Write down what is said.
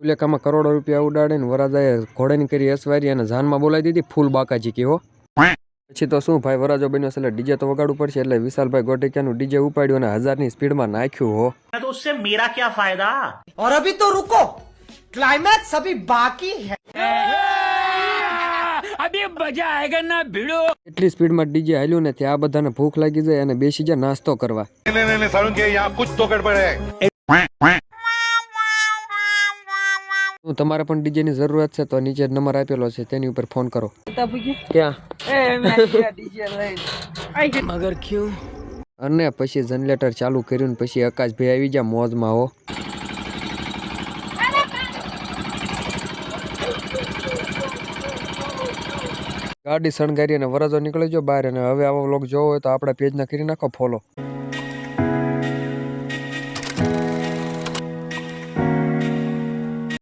ફુલેકામાં કરોડો રૂપિયા ઉડાડીને વરાજાએ ઘોડાની કરી અસવારી અને જાનમાં બોલાવી દીધી ફૂલ બાકાજી કે હો. પછી તો શું ભાઈ વરાજો બન્યો છે એટલે ડીજે તો વગાડવું પડશે એટલે વિશાલભાઈ ગોટેકિયાનું ડીજે ઉપાડ્યું અને 1000ની સ્પીડમાં નાખ્યું હો. तो उससे मेरा क्या फायदा? और अभी तो रुको, क्लाइमैक्स अभी बाकी है. अभी मजा आएगा ना भिड़ो. એટલી સ્પીડમાં ડીજે હાલ્યું ને ત્યાં બધાને ભૂખ લાગી જાય અને બેસી જાય નાસ્તો કરવા. सारुण के यहाँ कुछ तो गड़बड़ है. તમારે પણ ડીજે ની જરૂરત છે તો નીચે નંબર આપેલો છે તેની ઉપર ફોન કરો. ક્યાં? मगर क्यों? અને પછી જનરેટર ચાલુ કર્યું ને પછી આકાશભાઈ આવી ગયા મોજમાં હો. ગાડી શણગારી અને વરજો નીકળી ગયો બહાર અને હવે આવો વ્લોગ જોવો હોય તો આપણા પેજને કરી નાખો ફોલો.